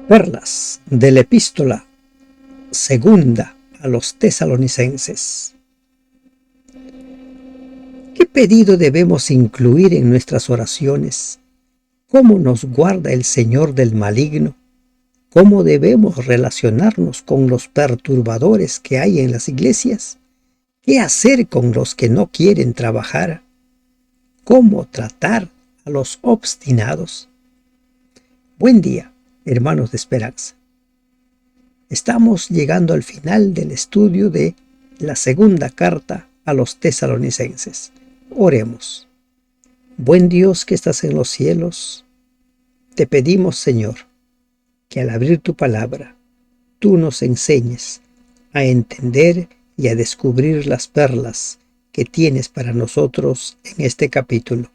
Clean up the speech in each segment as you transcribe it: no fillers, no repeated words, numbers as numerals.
Perlas de la epístola segunda a los tesalonicenses. ¿Qué pedido debemos incluir en nuestras oraciones? ¿Cómo nos guarda el Señor del maligno? ¿Cómo debemos relacionarnos con los perturbadores que hay en las iglesias? ¿Qué hacer con los que no quieren trabajar? ¿Cómo tratar a los obstinados? Buen día, hermanos de esperanza. Estamos llegando al final del estudio de la segunda carta a los tesalonicenses. Oremos. Buen Dios que estás en los cielos, te pedimos, Señor, que al abrir tu palabra, tú nos enseñes a entender y a descubrir las perlas que tienes para nosotros en este capítulo.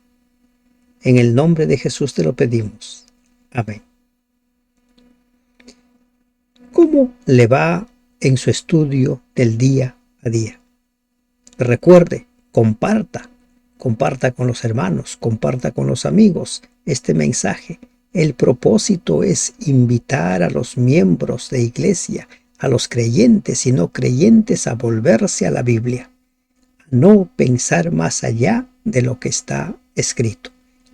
En el nombre de Jesús te lo pedimos. Amén. ¿Cómo le va en su estudio del día a día? Recuerde, comparta con los hermanos, comparta con los amigos este mensaje. El propósito es invitar a los miembros de iglesia, a los creyentes y no creyentes a volverse a la Biblia, a no pensar más allá de lo que está escrito,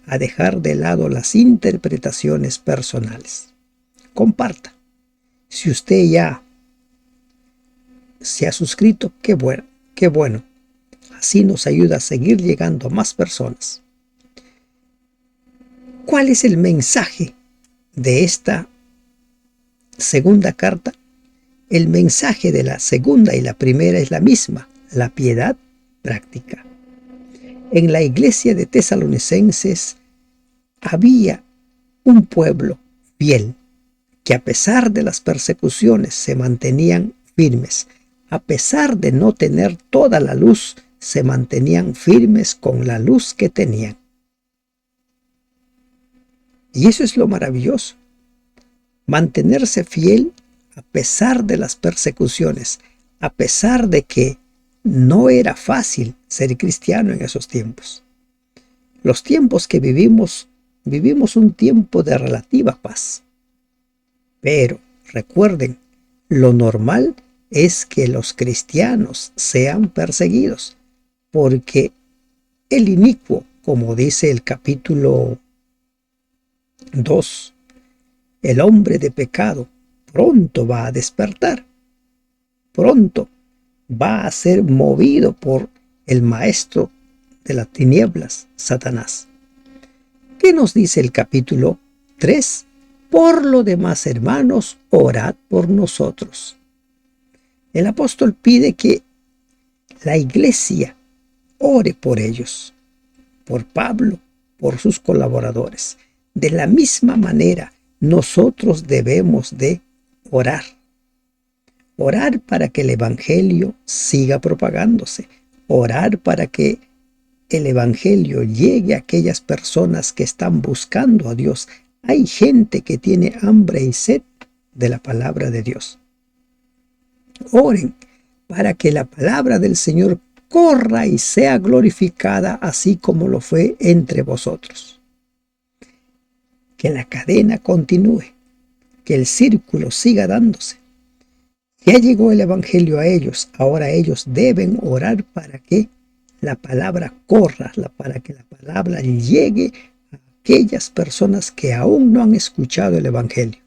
a dejar de lado las interpretaciones personales. Comparta. Si usted ya se ha suscrito, qué bueno, qué bueno. Así nos ayuda a seguir llegando a más personas. ¿Cuál es el mensaje de esta segunda carta? El mensaje de la segunda y la primera es la misma, la piedad práctica. En la iglesia de Tesalonicenses había un pueblo fiel, que a pesar de las persecuciones se mantenían firmes, a pesar de no tener toda la luz, se mantenían firmes con la luz que tenían. Y eso es lo maravilloso, mantenerse fiel a pesar de las persecuciones, a pesar de que no era fácil ser cristiano en esos tiempos. Los tiempos que vivimos un tiempo de relativa paz. Pero recuerden, lo normal es que los cristianos sean perseguidos, porque el inicuo, como dice el capítulo 2, el hombre de pecado pronto va a despertar, pronto va a ser movido por el maestro de las tinieblas, Satanás. ¿Qué nos dice el capítulo 3? Por lo demás, hermanos, orad por nosotros. El apóstol pide que la iglesia ore por ellos, por Pablo, por sus colaboradores. De la misma manera, nosotros debemos de orar. Orar para que el evangelio siga propagándose. Orar para que el evangelio llegue a aquellas personas que están buscando a Dios. Hay gente que tiene hambre y sed de la palabra de Dios. Oren para que la palabra del Señor corra y sea glorificada así como lo fue entre vosotros. Que la cadena continúe, que el círculo siga dándose. Ya llegó el evangelio a ellos, ahora ellos deben orar para que la palabra corra, para que la palabra llegue a aquellas personas que aún no han escuchado el evangelio.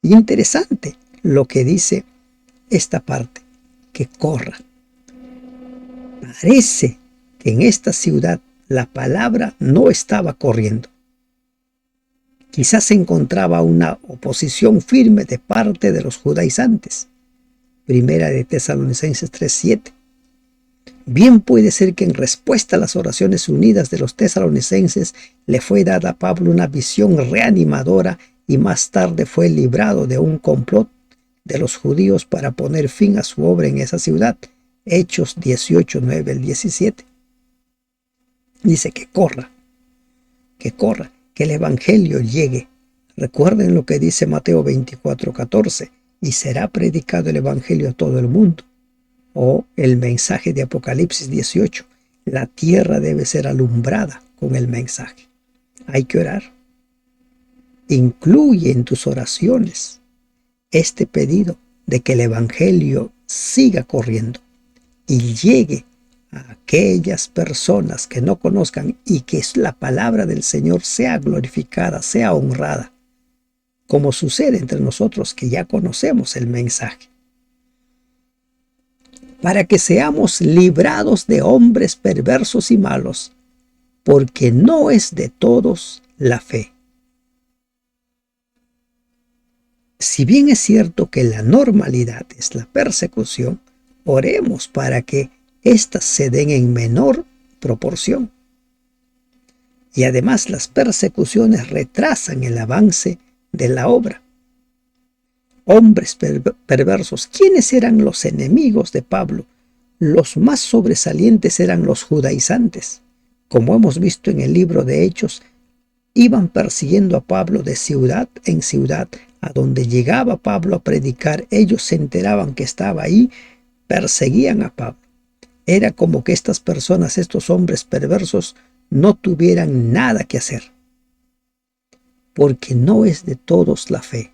Y interesante lo que dice esta parte, que corra. Parece que en esta ciudad la palabra no estaba corriendo. Quizás se encontraba una oposición firme de parte de los judaizantes. Primera de Tesalonicenses 3:7. Bien puede ser que en respuesta a las oraciones unidas de los tesalonicenses le fue dada a Pablo una visión reanimadora y más tarde fue librado de un complot de los judíos para poner fin a su obra en esa ciudad. Hechos 18:9 al 17. Dice que corra, que el evangelio llegue. Recuerden lo que dice Mateo 24:14, y será predicado el evangelio a todo el mundo. O el mensaje de Apocalipsis 18, la tierra debe ser alumbrada con el mensaje. Hay que orar. Incluye en tus oraciones este pedido de que el Evangelio siga corriendo y llegue a aquellas personas que no conozcan, y que la palabra del Señor sea glorificada, sea honrada, como sucede entre nosotros que ya conocemos el mensaje. Para que seamos librados de hombres perversos y malos, porque no es de todos la fe. Si bien es cierto que la normalidad es la persecución, oremos para que éstas se den en menor proporción. Y además las persecuciones retrasan el avance de la obra. Hombres perversos. ¿Quiénes eran los enemigos de Pablo? Los más sobresalientes eran los judaizantes. Como hemos visto en el libro de Hechos, iban persiguiendo a Pablo de ciudad en ciudad. A donde llegaba Pablo a predicar, ellos se enteraban que estaba ahí, perseguían a Pablo. Era como que estas personas, estos hombres perversos, no tuvieran nada que hacer. Porque no es de todos la fe.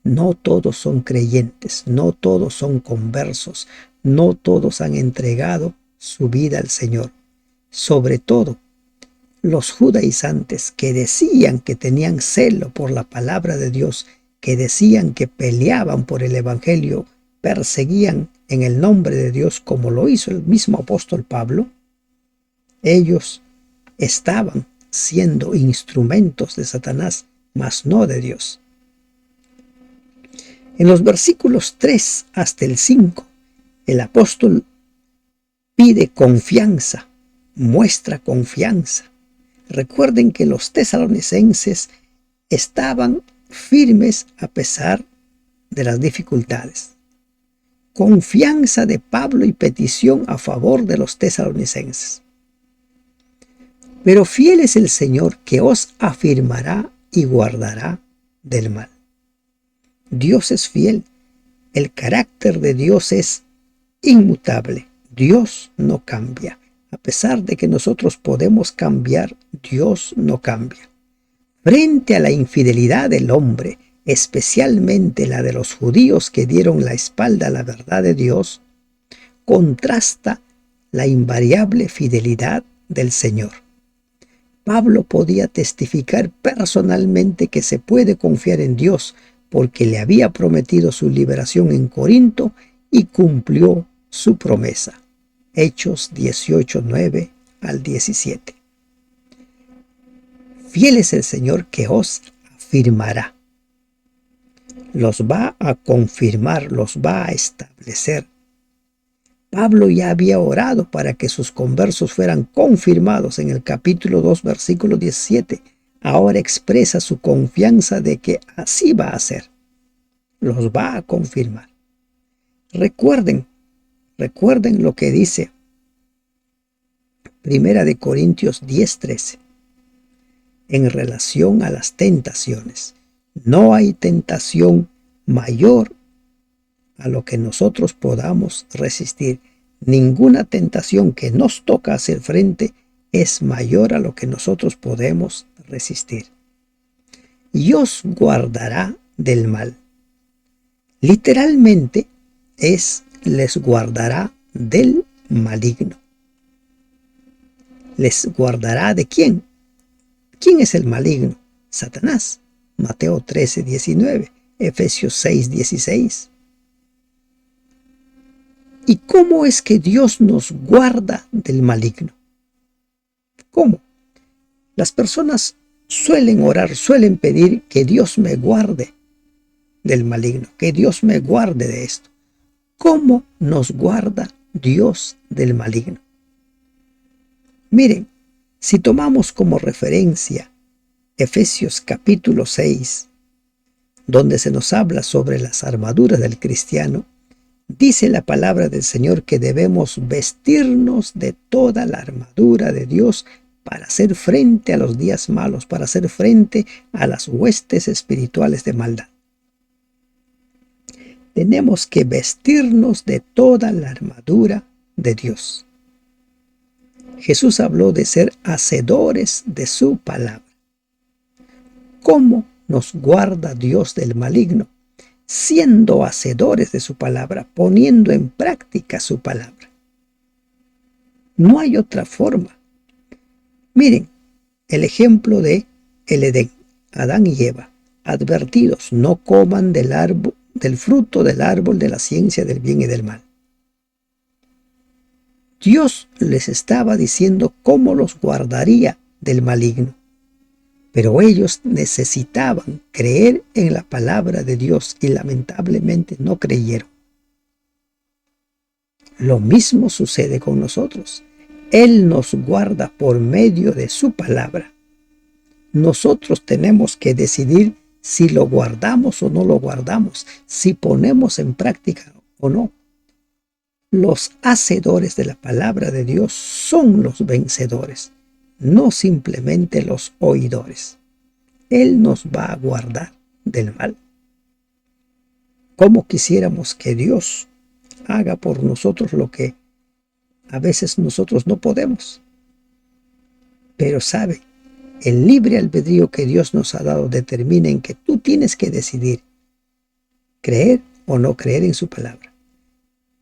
No todos son creyentes, no todos son conversos, no todos han entregado su vida al Señor. Sobre todo, los judaizantes, que decían que tenían celo por la palabra de Dios, que decían que peleaban por el Evangelio, perseguían en el nombre de Dios, como lo hizo el mismo apóstol Pablo, ellos estaban siendo instrumentos de Satanás, mas no de Dios. En los versículos 3 hasta el 5, el apóstol pide confianza, muestra confianza. Recuerden que los tesalonicenses estaban firmes a pesar de las dificultades. Confianza de Pablo y petición a favor de los tesalonicenses. Pero fiel es el Señor, que os afirmará y guardará del mal. Dios es fiel. El carácter de Dios es inmutable. Dios no cambia. A pesar de que nosotros podemos cambiar, Dios no cambia. Frente a la infidelidad del hombre, especialmente la de los judíos que dieron la espalda a la verdad de Dios, contrasta la invariable fidelidad del Señor. Pablo podía testificar personalmente que se puede confiar en Dios, porque le había prometido su liberación en Corinto y cumplió su promesa. Hechos 18, 9 al 17. Fiel es el Señor, que os afirmará. Los va a confirmar, los va a establecer. Pablo ya había orado para que sus conversos fueran confirmados en el capítulo 2, versículo 17. Ahora expresa su confianza de que así va a ser. Los va a confirmar. Recuerden lo que dice Primera de Corintios 10:13 en relación a las tentaciones. No hay tentación mayor a lo que nosotros podamos resistir. Ninguna tentación que nos toca hacer frente es mayor a lo que nosotros podemos resistir. Y os guardará del mal. Literalmente les guardará del maligno. ¿Les guardará de quién? ¿Quién es el maligno? Satanás. Mateo 13:19, Efesios 6:16. ¿Y cómo es que Dios nos guarda del maligno? ¿Cómo? Las personas suelen orar, suelen pedir que Dios me guarde del maligno, que Dios me guarde de esto. ¿Cómo nos guarda Dios del maligno? Miren, si tomamos como referencia Efesios capítulo 6, donde se nos habla sobre las armaduras del cristiano, dice la palabra del Señor que debemos vestirnos de toda la armadura de Dios para hacer frente a los días malos, para hacer frente a las huestes espirituales de maldad. Tenemos que vestirnos de toda la armadura de Dios. Jesús habló de ser hacedores de su palabra. ¿Cómo nos guarda Dios del maligno, siendo hacedores de su palabra, poniendo en práctica su palabra. No hay otra forma. Miren, el ejemplo de el Edén, Adán y Eva, advertidos, no coman del fruto del árbol de la ciencia del bien y del mal. Dios les estaba diciendo cómo los guardaría del maligno, pero ellos necesitaban creer en la palabra de Dios y lamentablemente no creyeron. Lo mismo sucede con nosotros. Él nos guarda por medio de su palabra. Nosotros tenemos que decidir si lo guardamos o no lo guardamos, si ponemos en práctica o no. Los hacedores de la palabra de Dios son los vencedores, no simplemente los oidores. Él nos va a guardar del mal. ¿Cómo quisiéramos que Dios haga por nosotros lo que a veces nosotros no podemos? Pero sabe, el libre albedrío que Dios nos ha dado determina en que tú tienes que decidir creer o no creer en su palabra,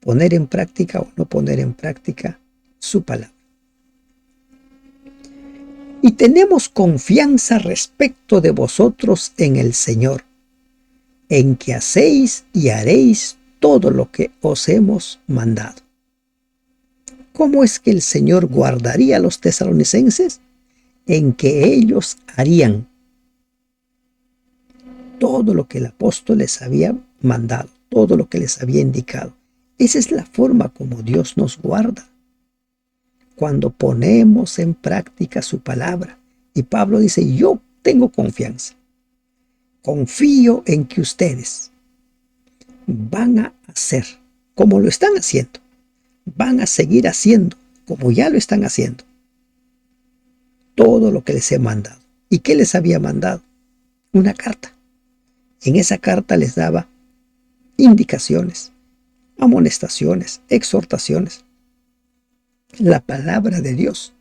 poner en práctica o no poner en práctica su palabra. Y tenemos confianza respecto de vosotros en el Señor, en que hacéis y haréis todo lo que os hemos mandado. ¿Cómo es que el Señor guardaría a los tesalonicenses? En que ellos harían todo lo que el apóstol les había mandado, todo lo que les había indicado. Esa es la forma como Dios nos guarda, cuando ponemos en práctica su palabra. Y Pablo dice, yo tengo confianza, confío en que ustedes van a hacer como lo están haciendo, van a seguir haciendo como ya lo están haciendo, todo lo que les he mandado. ¿Y qué les había mandado? Una carta. En esa carta les daba indicaciones, amonestaciones, exhortaciones, la palabra de Dios.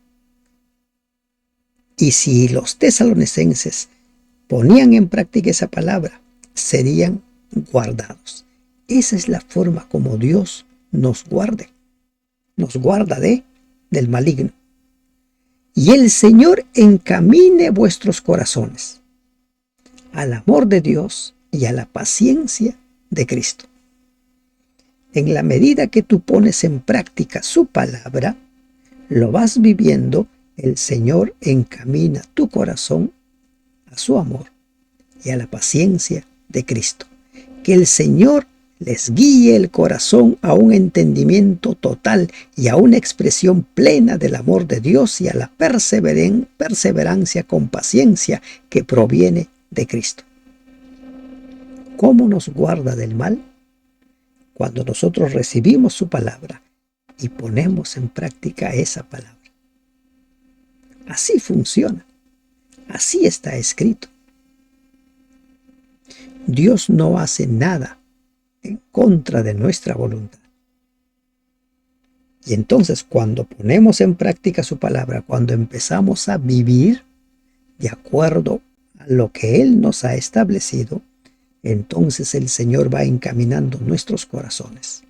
Y si los tesalonicenses ponían en práctica esa palabra, serían guardados. Esa es la forma como Dios nos guarda del maligno. Y el Señor encamine vuestros corazones al amor de Dios y a la paciencia de Cristo. En la medida que tú pones en práctica su palabra, lo vas viviendo, el Señor encamina tu corazón a su amor y a la paciencia de Cristo. Que el Señor les guíe el corazón a un entendimiento total y a una expresión plena del amor de Dios y a la perseverancia con paciencia que proviene de Cristo. ¿Cómo nos guarda del mal? Cuando nosotros recibimos su palabra y ponemos en práctica esa palabra. Así funciona. Así está escrito. Dios no hace nada en contra de nuestra voluntad. Y entonces cuando ponemos en práctica su palabra, cuando empezamos a vivir de acuerdo a lo que Él nos ha establecido, entonces el Señor va encaminando nuestros corazones.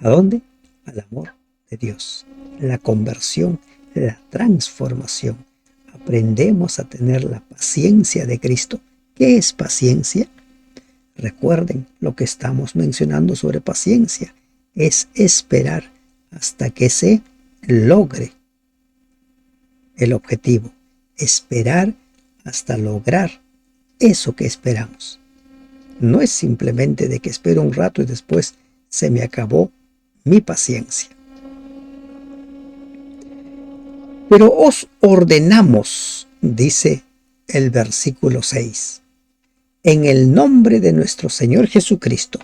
¿A dónde? Al amor de Dios, la conversión, la transformación. Aprendemos a tener la paciencia de Cristo. ¿Qué es paciencia? Recuerden lo que estamos mencionando sobre paciencia. Es esperar hasta que se logre el objetivo. Esperar hasta lograr eso que esperamos. No es simplemente de que espero un rato y después se me acabó mi paciencia. Pero os ordenamos, dice el versículo 6, en el nombre de nuestro Señor Jesucristo,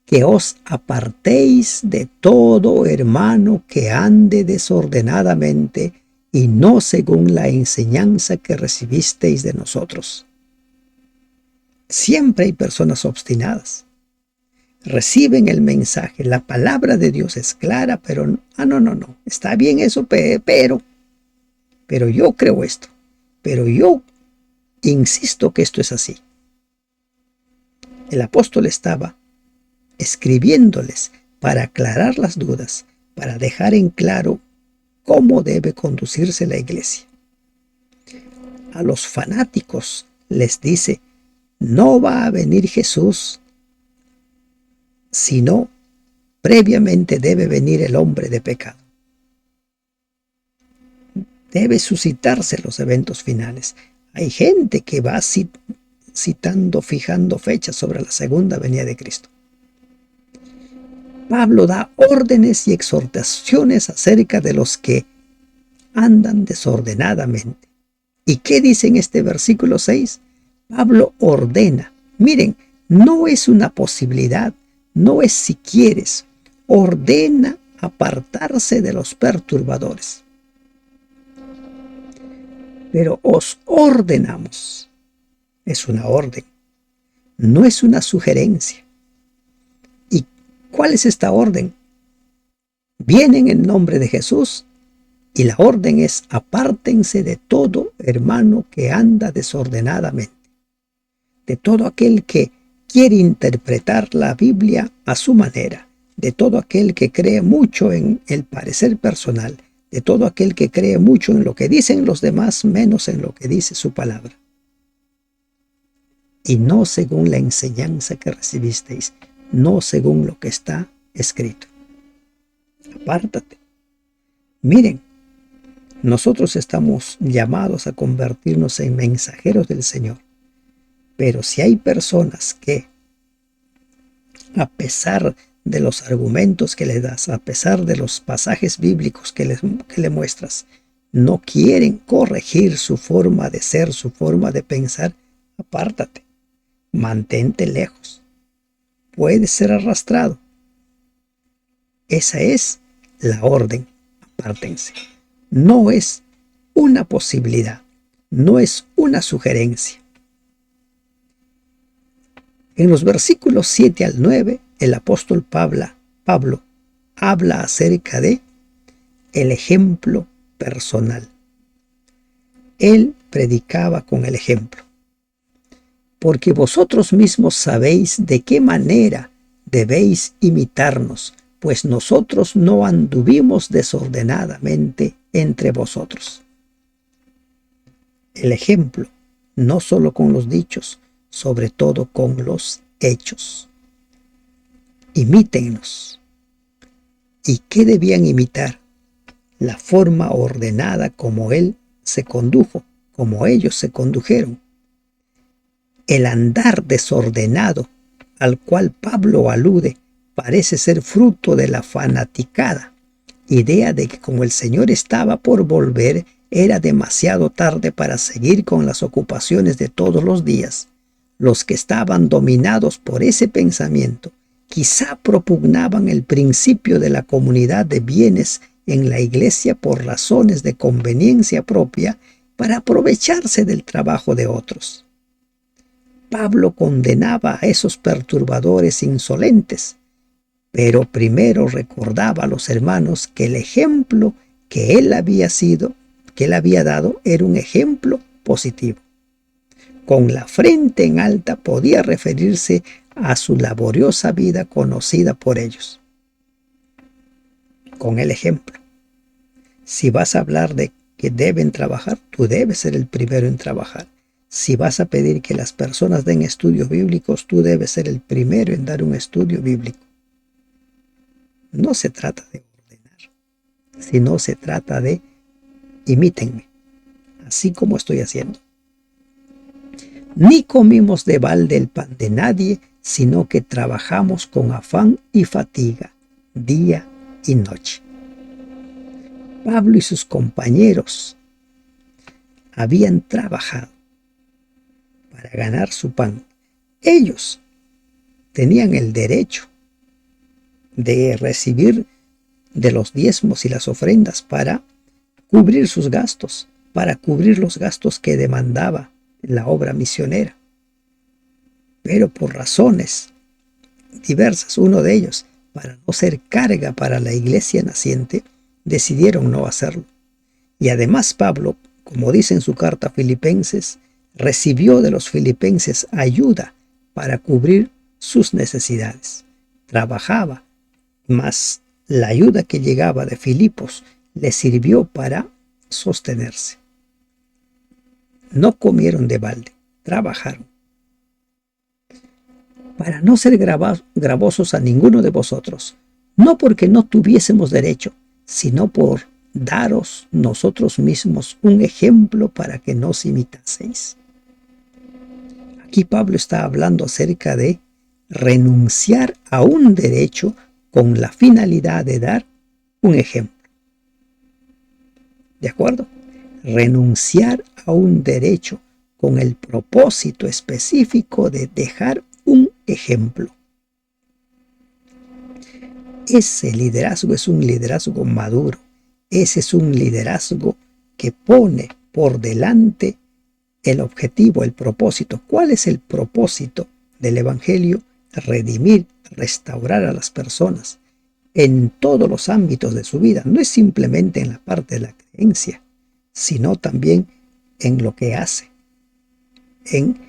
que os apartéis de todo hermano que ande desordenadamente y no según la enseñanza que recibisteis de nosotros. Siempre hay personas obstinadas. Reciben el mensaje, la palabra de Dios es clara, pero no, está bien eso, pero yo creo esto, pero yo Insisto que esto es así. El apóstol estaba escribiéndoles para aclarar las dudas, para dejar en claro cómo debe conducirse la iglesia. A los fanáticos les dice, no va a venir Jesús, sino previamente debe venir el hombre de pecado. Debe suscitarse los eventos finales. Hay gente que va citando, fijando fechas sobre la segunda venida de Cristo. Pablo da órdenes y exhortaciones acerca de los que andan desordenadamente. ¿Y qué dice en este versículo 6? Pablo ordena. Miren, no es una posibilidad, no es si quieres. Ordena apartarse de los perturbadores. Pero os ordenamos. Es una orden, no es una sugerencia. ¿Y cuál es esta orden? Viene en el nombre de Jesús y la orden es apártense de todo hermano que anda desordenadamente, de todo aquel que quiere interpretar la Biblia a su manera, de todo aquel que cree mucho en el parecer personal, de todo aquel que cree mucho en lo que dicen los demás, menos en lo que dice su palabra. Y no según la enseñanza que recibisteis, no según lo que está escrito. Apártate. Miren, nosotros estamos llamados a convertirnos en mensajeros del Señor, pero si hay personas que, a pesar de los argumentos que le das, a pesar de los pasajes bíblicos que le muestras, no quieren corregir su forma de ser, su forma de pensar, apártate, mantente lejos. Puedes ser arrastrado. Esa es la orden, apártense. No es una posibilidad, no es una sugerencia. En los versículos 7 al 9, el apóstol Pablo habla acerca de el ejemplo personal. Él predicaba con el ejemplo. Porque vosotros mismos sabéis de qué manera debéis imitarnos, pues nosotros no anduvimos desordenadamente entre vosotros. El ejemplo, no solo con los dichos, sobre todo con los hechos. Imítennos. ¿Y qué debían imitar? La forma ordenada como Él se condujo, como ellos se condujeron. El andar desordenado al cual Pablo alude parece ser fruto de la fanaticada, idea de que como el Señor estaba por volver, era demasiado tarde para seguir con las ocupaciones de todos los días. Los que estaban dominados por ese pensamiento quizá propugnaban el principio de la comunidad de bienes en la iglesia por razones de conveniencia propia para aprovecharse del trabajo de otros. Pablo condenaba a esos perturbadores insolentes, pero primero recordaba a los hermanos que el ejemplo que él había dado era un ejemplo positivo. Con la frente en alta podía referirse a su laboriosa vida conocida por ellos. Con el ejemplo. Si vas a hablar de que deben trabajar, tú debes ser el primero en trabajar. Si vas a pedir que las personas den estudios bíblicos, tú debes ser el primero en dar un estudio bíblico. No se trata de ordenar, sino se trata de imítenme, así como estoy haciendo. Ni comimos de balde el pan de nadie, sino que trabajamos con afán y fatiga, día y noche. Pablo y sus compañeros habían trabajado para ganar su pan. Ellos tenían el derecho de recibir de los diezmos y las ofrendas para cubrir sus gastos, para cubrir los gastos que demandaba la obra misionera. Pero por razones diversas, uno de ellos, para no ser carga para la iglesia naciente, decidieron no hacerlo. Y además Pablo, como dice en su carta a Filipenses, recibió de los filipenses ayuda para cubrir sus necesidades. Trabajaba, mas la ayuda que llegaba de Filipos le sirvió para sostenerse. No comieron de balde, trabajaron. Para no ser gravosos a ninguno de vosotros, no porque no tuviésemos derecho, sino por daros nosotros mismos un ejemplo para que nos imitaseis. Aquí Pablo está hablando acerca de renunciar a un derecho con la finalidad de dar un ejemplo. ¿De acuerdo? Renunciar a un derecho con el propósito específico de dejar un ejemplo. Ese liderazgo es un liderazgo maduro. Ese es un liderazgo que pone por delante el objetivo, el propósito. ¿Cuál es el propósito del Evangelio? Redimir, restaurar a las personas en todos los ámbitos de su vida. No es simplemente en la parte de la creencia, sino también en lo que hace, en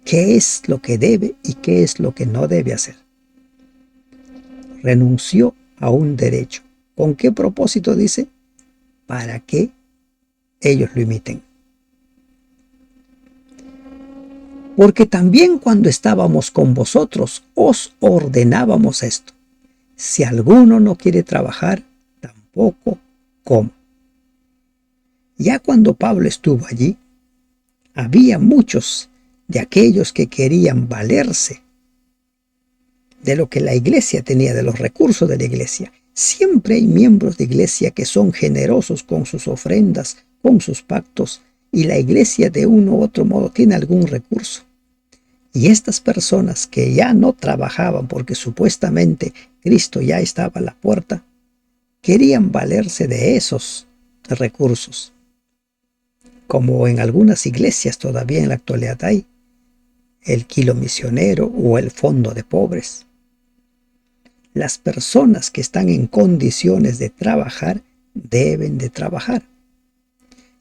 qué es lo que debe y qué es lo que no debe hacer. Renunció a un derecho. ¿Con qué propósito dice? Para que ellos lo imiten. Porque también cuando estábamos con vosotros os ordenábamos esto: si alguno no quiere trabajar, tampoco coma. Ya cuando Pablo estuvo allí, había muchos de aquellos que querían valerse de lo que la iglesia tenía, de los recursos de la iglesia. Siempre hay miembros de iglesia que son generosos con sus ofrendas, con sus pactos, y la iglesia de uno u otro modo tiene algún recurso. Y estas personas que ya no trabajaban porque supuestamente Cristo ya estaba a la puerta, querían valerse de esos recursos. Como en algunas iglesias todavía en la actualidad hay el kilo misionero o el fondo de pobres. Las personas que están en condiciones de trabajar deben de trabajar.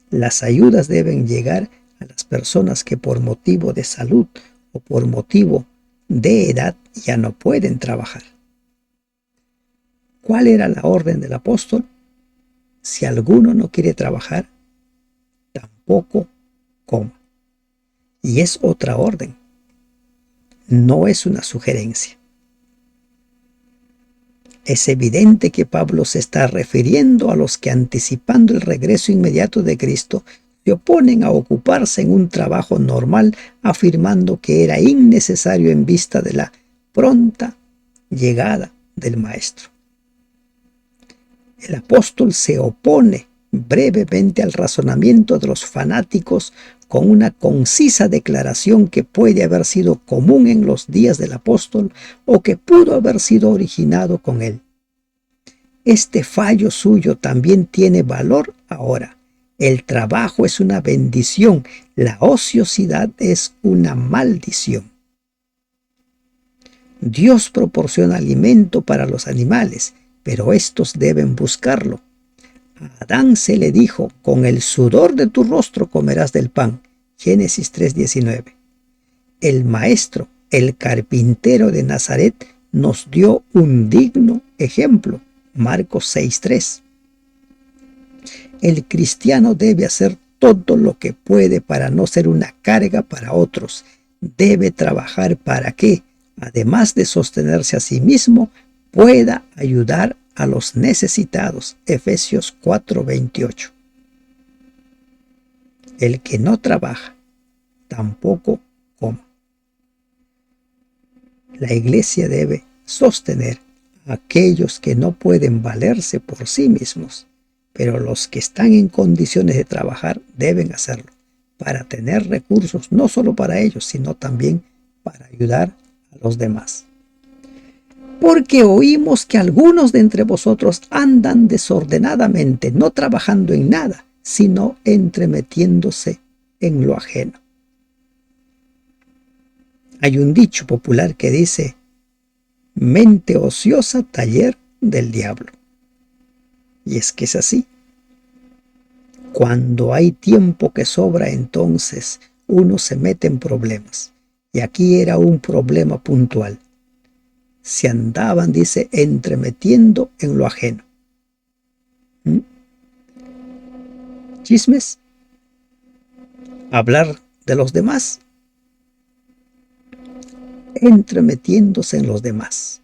Las ayudas deben llegar a las personas que por motivo de salud o por motivo de edad ya no pueden trabajar. ¿Cuál era la orden del apóstol? Si alguno no quiere trabajar, tampoco coma. Y es otra orden, no es una sugerencia. Es evidente que Pablo se está refiriendo a los que, anticipando el regreso inmediato de Cristo, se oponen a ocuparse en un trabajo normal, afirmando que era innecesario en vista de la pronta llegada del Maestro. El apóstol se opone brevemente al razonamiento de los fanáticos con una concisa declaración que puede haber sido común en los días del apóstol o que pudo haber sido originado con él. Este fallo suyo también tiene valor ahora. El trabajo es una bendición, la ociosidad es una maldición. Dios proporciona alimento para los animales, pero estos deben buscarlo. A Adán se le dijo: con el sudor de tu rostro comerás del pan. Génesis 3:19. El maestro, el carpintero de Nazaret, nos dio un digno ejemplo. Marcos 6:3. El cristiano debe hacer todo lo que puede para no ser una carga para otros. Debe trabajar para que, además de sostenerse a sí mismo, pueda ayudar a los necesitados. Efesios 4:28. El que no trabaja, tampoco coma. La iglesia debe sostener a aquellos que no pueden valerse por sí mismos, pero los que están en condiciones de trabajar deben hacerlo para tener recursos no solo para ellos, sino también para ayudar a los demás. Porque oímos que algunos de entre vosotros andan desordenadamente, no trabajando en nada, sino entremetiéndose en lo ajeno. Hay un dicho popular que dice: mente ociosa, taller del diablo. Y es que es así. Cuando hay tiempo que sobra, entonces uno se mete en problemas. Y aquí era un problema puntual. Se andaban, dice, entremetiendo en lo ajeno. ¿Mm? Chismes, hablar de los demás, entremetiéndose en los demás.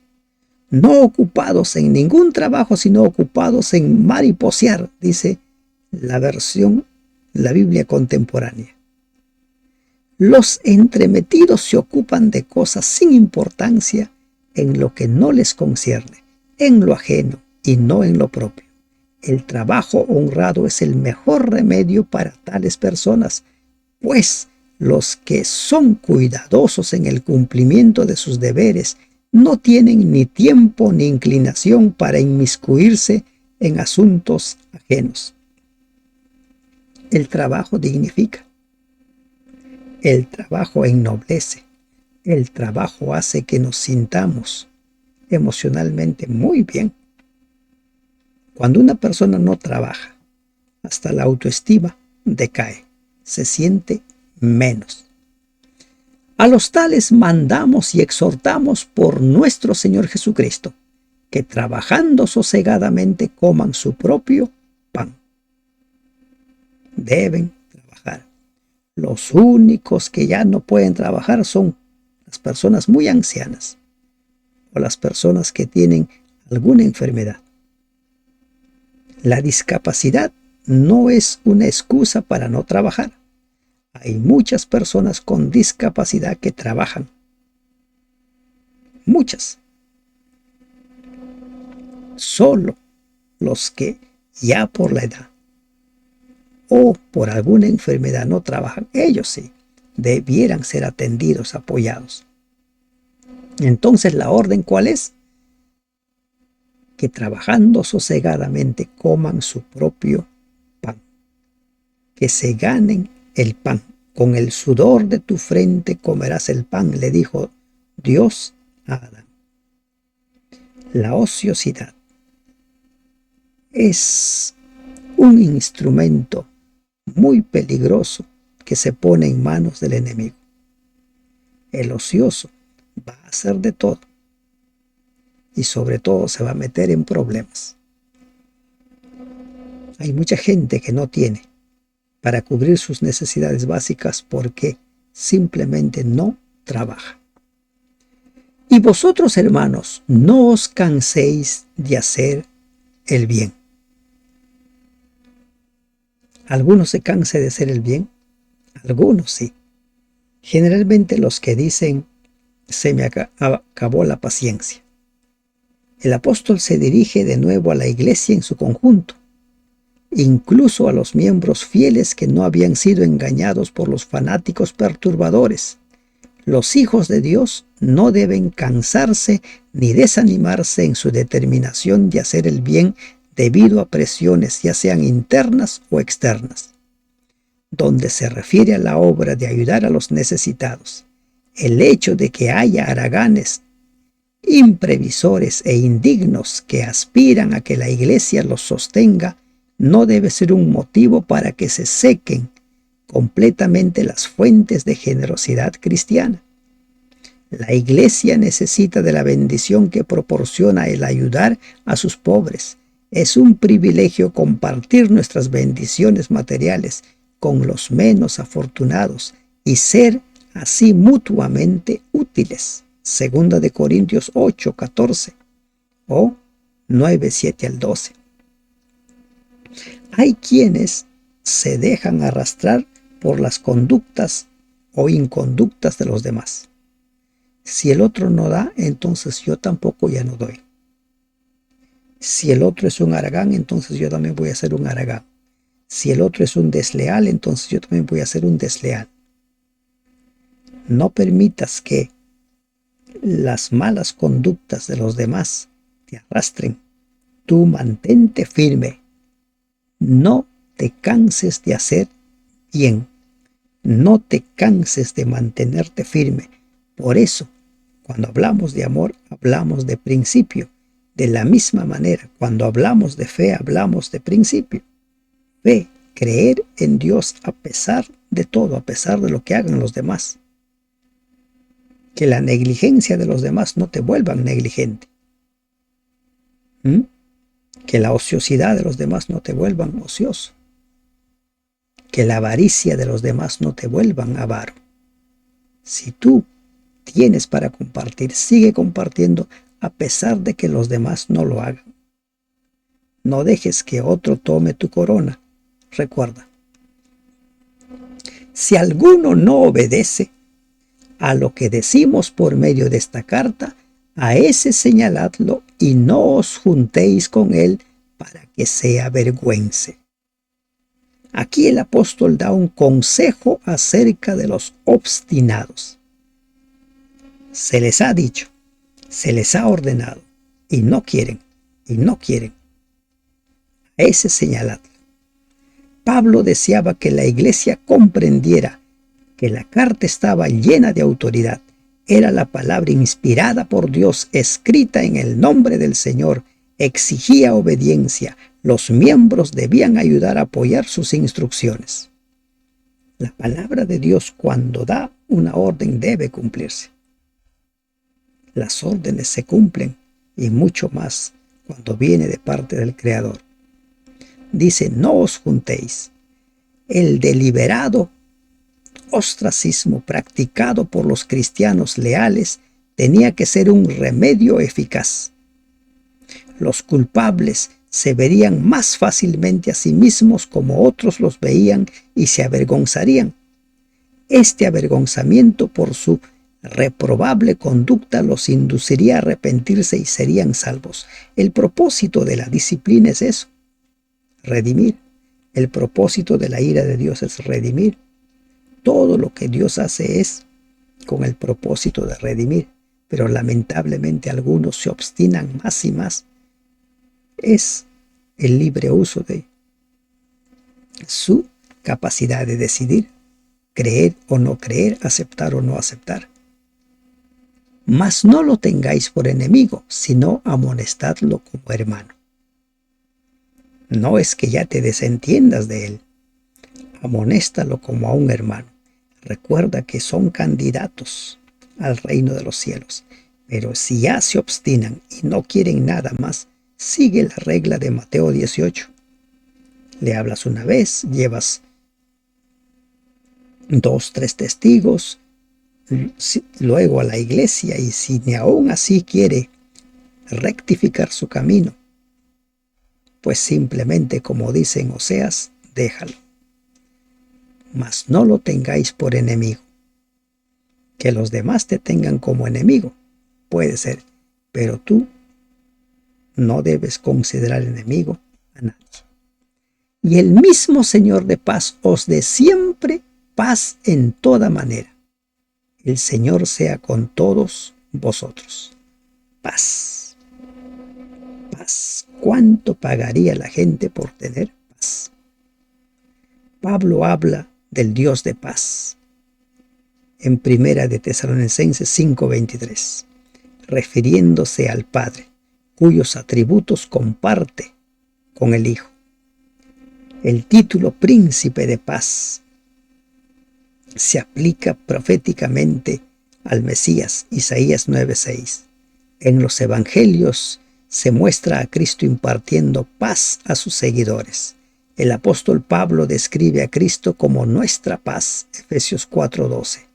No ocupados en ningún trabajo, sino ocupados en mariposear, dice la versión, la Biblia contemporánea. Los entremetidos se ocupan de cosas sin importancia en lo que no les concierne, en lo ajeno y no en lo propio. El trabajo honrado es el mejor remedio para tales personas, pues los que son cuidadosos en el cumplimiento de sus deberes no tienen ni tiempo ni inclinación para inmiscuirse en asuntos ajenos. El trabajo dignifica. El trabajo ennoblece. El trabajo hace que nos sintamos emocionalmente muy bien. Cuando una persona no trabaja, hasta la autoestima decae, se siente menos. A los tales mandamos y exhortamos por nuestro Señor Jesucristo, que trabajando sosegadamente coman su propio pan. Deben trabajar. Los únicos que ya no pueden trabajar son las personas muy ancianas o las personas que tienen alguna enfermedad. La discapacidad no es una excusa para no trabajar. Hay muchas personas con discapacidad que trabajan. Muchas. Solo los que ya por la edad o por alguna enfermedad no trabajan, ellos sí, debieran ser atendidos, apoyados. Entonces, ¿la orden cuál es? Que trabajando sosegadamente coman su propio pan. Que se ganen el pan. Con el sudor de tu frente comerás el pan, le dijo Dios a Adán. La ociosidad es un instrumento muy peligroso que se pone en manos del enemigo. El ocioso va a hacer de todo y sobre todo se va a meter en problemas. Hay mucha gente que no tiene para cubrir sus necesidades básicas porque simplemente no trabaja. Y vosotros, hermanos, no os canséis de hacer el bien. ¿Algunos se cansan de hacer el bien? Algunos sí. Generalmente los que dicen, se me acabó la paciencia. El apóstol se dirige de nuevo a la iglesia en su conjunto, incluso a los miembros fieles que no habían sido engañados por los fanáticos perturbadores. Los hijos de Dios no deben cansarse ni desanimarse en su determinación de hacer el bien debido a presiones, ya sean internas o externas. Donde se refiere a la obra de ayudar a los necesitados, el hecho de que haya haraganes, imprevisores e indignos que aspiran a que la iglesia los sostenga, no debe ser un motivo para que se sequen completamente las fuentes de generosidad cristiana. La iglesia necesita de la bendición que proporciona el ayudar a sus pobres. Es un privilegio compartir nuestras bendiciones materiales con los menos afortunados y ser así mutuamente útiles. Segunda de Corintios 8:14 o 9:7 al 12. Hay quienes se dejan arrastrar por las conductas o inconductas de los demás. Si el otro no da, entonces yo tampoco ya no doy. Si el otro es un haragán, entonces yo también voy a ser un haragán. Si el otro es un desleal, entonces yo también voy a ser un desleal. No permitas que las malas conductas de los demás te arrastren. Tú mantente firme. No te canses de hacer bien. No te canses de mantenerte firme. Por eso, cuando hablamos de amor, hablamos de principio. De la misma manera, cuando hablamos de fe, hablamos de principio. Fe, creer en Dios a pesar de todo a pesar de lo que hagan los demás. Que la negligencia de los demás no te vuelvan negligente. Que la ociosidad de los demás no te vuelvan ocioso. Que la avaricia de los demás no te vuelvan avaro. Si tú tienes para compartir, sigue compartiendo a pesar de que los demás no lo hagan. No dejes que otro tome tu corona. Recuerda, si alguno no obedece a lo que decimos por medio de esta carta, a ese señaladlo y no os juntéis con él para que se avergüence. Aquí el apóstol da un consejo acerca de los obstinados. Se les ha dicho, se les ha ordenado, y no quieren. A ese señaladlo. Pablo deseaba que la iglesia comprendiera que la carta estaba llena de autoridad. Era la palabra inspirada por Dios, escrita en el nombre del Señor. Exigía obediencia. Los miembros debían ayudar a apoyar sus instrucciones. La palabra de Dios, cuando da una orden, debe cumplirse. Las órdenes se cumplen, y mucho más cuando viene de parte del Creador. Dice, no os juntéis. El deliberado ostracismo practicado por los cristianos leales tenía que ser un remedio eficaz. Los culpables se verían más fácilmente a sí mismos como otros los veían y se avergonzarían. Este avergonzamiento por su reprobable conducta los induciría a arrepentirse y serían salvos. El propósito de la disciplina es eso, redimir. El propósito de la ira de Dios es redimir. Todo lo que Dios hace es con el propósito de redimir, pero lamentablemente algunos se obstinan más y más. Es el libre uso de su capacidad de decidir, creer o no creer, aceptar o no aceptar. Mas no lo tengáis por enemigo, sino amonestadlo como hermano. No es que ya te desentiendas de él. Amonéstalo como a un hermano. Recuerda que son candidatos al reino de los cielos. Pero si ya se obstinan y no quieren nada más, sigue la regla de Mateo 18. Le hablas una vez, llevas 2, 3 testigos, luego a la iglesia, y si ni aún así quiere rectificar su camino, pues simplemente, como dice en Oseas, déjalo. Mas no lo tengáis por enemigo. Que los demás te tengan como enemigo, puede ser, pero tú no debes considerar enemigo a nadie. Y el mismo Señor de paz os dé siempre paz en toda manera. El Señor sea con todos vosotros. Paz. Paz. ¿Cuánto pagaría la gente por tener paz? Pablo habla del Dios de paz en Primera de Tesalonicenses 5:23, refiriéndose al Padre, cuyos atributos comparte con el Hijo. El título Príncipe de Paz se aplica proféticamente al Mesías, Isaías 9:6. En los evangelios se muestra a Cristo impartiendo paz a sus seguidores. El apóstol Pablo describe a Cristo como nuestra paz, Efesios 4:12.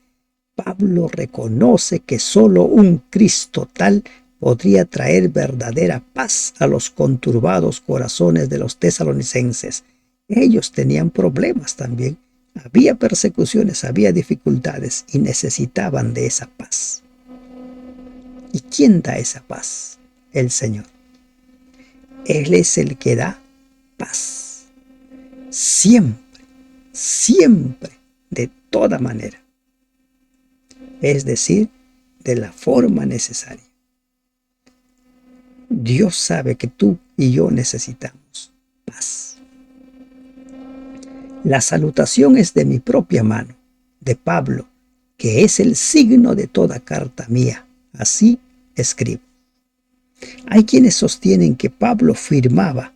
Pablo reconoce que solo un Cristo tal podría traer verdadera paz a los conturbados corazones de los tesalonicenses. Ellos tenían problemas también. Había persecuciones, había dificultades y necesitaban de esa paz. ¿Y quién da esa paz? El Señor. Él es el que da paz. Siempre, siempre, de toda manera. Es decir, de la forma necesaria. Dios sabe que tú y yo necesitamos paz. La salutación es de mi propia mano, de Pablo, que es el signo de toda carta mía. Así escribo. Hay quienes sostienen que Pablo firmaba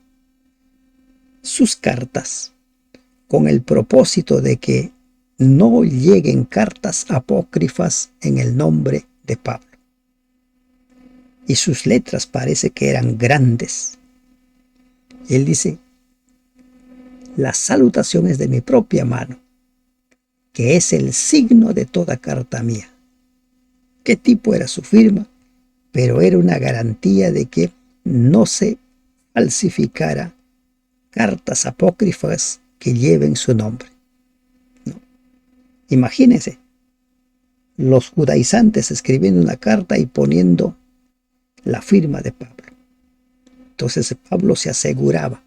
sus cartas con el propósito de que no lleguen cartas apócrifas en el nombre de Pablo. Y sus letras parece que eran grandes. Él dice, las salutaciones de mi propia mano, que es el signo de toda carta mía. ¿Qué tipo era su firma? Pero era una garantía de que no se falsificara cartas apócrifas que lleven su nombre. ¿No? Imagínense, los judaizantes escribiendo una carta y poniendo la firma de Pablo. Entonces Pablo se aseguraba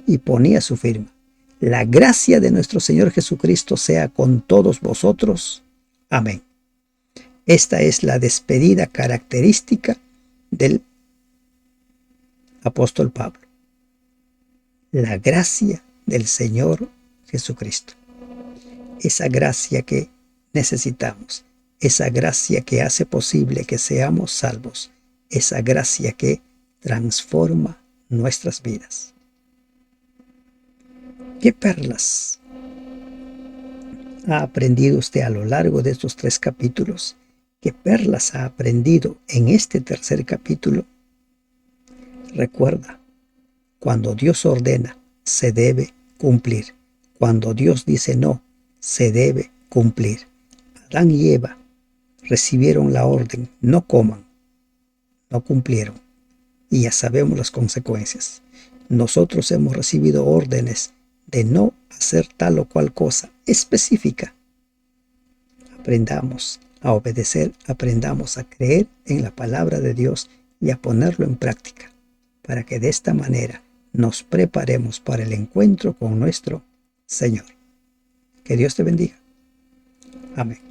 y ponía su firma. La gracia de nuestro Señor Jesucristo sea con todos vosotros. Amén. Esta es la despedida característica del apóstol Pablo. La gracia del Señor Jesucristo. Esa gracia que necesitamos. Esa gracia que hace posible que seamos salvos. Esa gracia que transforma nuestras vidas. ¿Qué perlas ha aprendido usted a lo largo de estos 3 capítulos? ¿Qué perlas ha aprendido en este tercer capítulo? Recuerda, cuando Dios ordena, se debe cumplir. Cuando Dios dice no, se debe cumplir. Adán y Eva recibieron la orden, no coman, no cumplieron. Y ya sabemos las consecuencias. Nosotros hemos recibido órdenes de no hacer tal o cual cosa específica. Aprendamos a obedecer, aprendamos a creer en la palabra de Dios y a ponerlo en práctica, para que de esta manera nos preparemos para el encuentro con nuestro Señor. Que Dios te bendiga. Amén.